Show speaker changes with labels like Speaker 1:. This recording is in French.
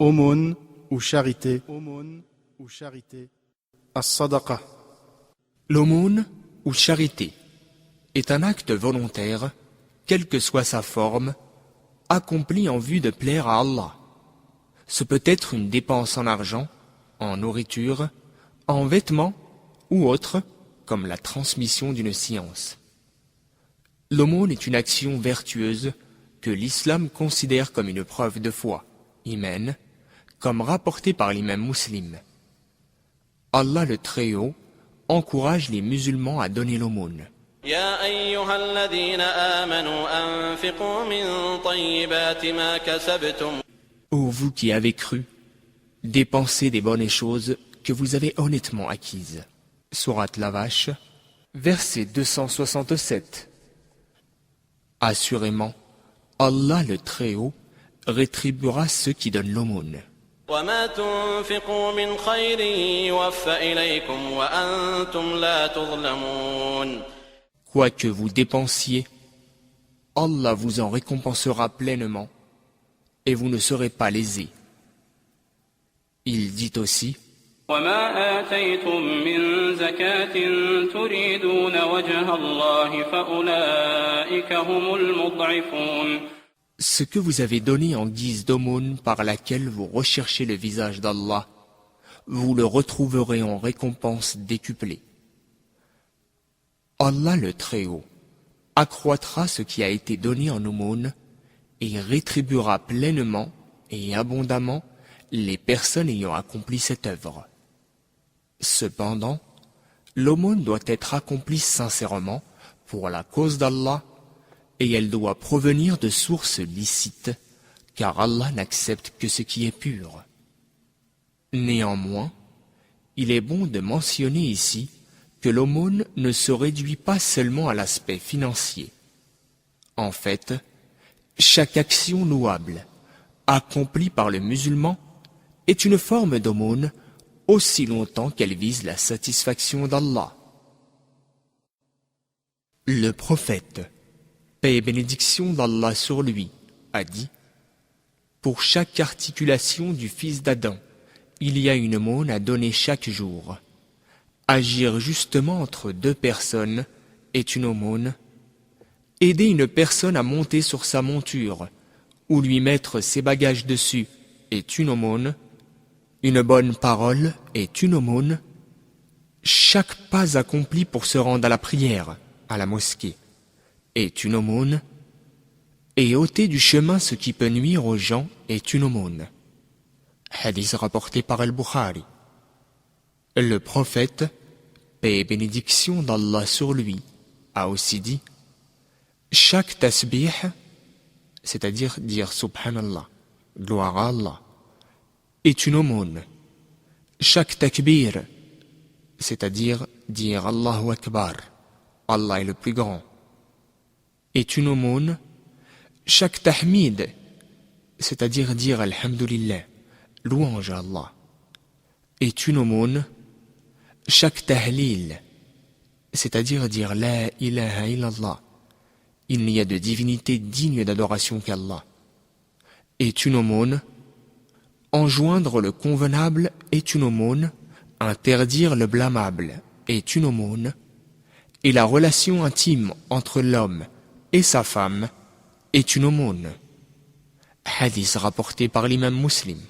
Speaker 1: Aumône ou charité. As-sadaqa.
Speaker 2: L'aumône ou charité est un acte volontaire, quelle que soit sa forme, accompli en vue de plaire à Allah. Ce peut être une dépense en argent, en nourriture, en vêtements ou autre, comme la transmission d'une science. L'aumône est une action vertueuse que l'islam considère comme une preuve de foi, iman, comme rapporté par l'imam Muslim. Allah le Très-Haut encourage les musulmans à donner l'aumône.
Speaker 3: يا أيها الذين آمنوا أنفقوا من طيبات ما كسبتم.
Speaker 2: Ô vous qui avez cru, dépensez des bonnes choses que vous avez honnêtement acquises. Sourate la Vache, verset 267. Assurément, Allah le Très-Haut rétribuera ceux qui donnent l'aumône.
Speaker 3: وما تنفقوا من خير يوفى إليكم وأنتم لا تظلمون.
Speaker 2: Quoi que vous dépensiez, Allah vous en récompensera pleinement et vous ne serez pas lésés. Il dit aussi:
Speaker 4: وما آتيتم من زكاة تريدون وجه الله فأولئك هم المضعفون.
Speaker 2: Ce que vous avez donné en guise d'aumône par laquelle vous recherchez le visage d'Allah, vous le retrouverez en récompense décuplée. Allah le Très-Haut accroîtra ce qui a été donné en aumône et rétribuera pleinement et abondamment les personnes ayant accompli cette œuvre. Cependant, l'aumône doit être accomplie sincèrement pour la cause d'Allah et elle doit provenir de sources licites, car Allah n'accepte que ce qui est pur. Néanmoins, il est bon de mentionner ici que l'aumône ne se réduit pas seulement à l'aspect financier. En fait, chaque action louable, accomplie par le musulman, est une forme d'aumône aussi longtemps qu'elle vise la satisfaction d'Allah. Le prophète, paix et bénédiction d'Allah sur lui, a dit: pour chaque articulation du fils d'Adam, il y a une aumône à donner chaque jour. Agir justement entre deux personnes est une aumône. Aider une personne à monter sur sa monture ou lui mettre ses bagages dessus est une aumône. Une bonne parole est une aumône. Chaque pas accompli pour se rendre à la prière, à la mosquée, est une aumône. Et ôter du chemin ce qui peut nuire aux gens est une aumône. Hadith rapporté par Al-Bukhari. Le prophète, paix et bénédiction d'Allah sur lui, a aussi dit: chaque tasbih, c'est-à-dire dire Subhanallah, gloire à Allah, est une aumône. Chaque takbir, c'est-à-dire dire Allahu Akbar, Allah est le plus grand, est une aumône. Chaque tahmid, c'est-à-dire dire Alhamdulillah, louange à Allah, est une aumône. Chaque tahlil, c'est-à-dire dire La ilaha illallah, il n'y a de divinité digne d'adoration qu'Allah, est une aumône. Enjoindre le convenable est une aumône. Interdire le blâmable est une aumône. Et la relation intime entre l'homme et sa femme est une aumône. Hadith rapporté par l'imam Muslim.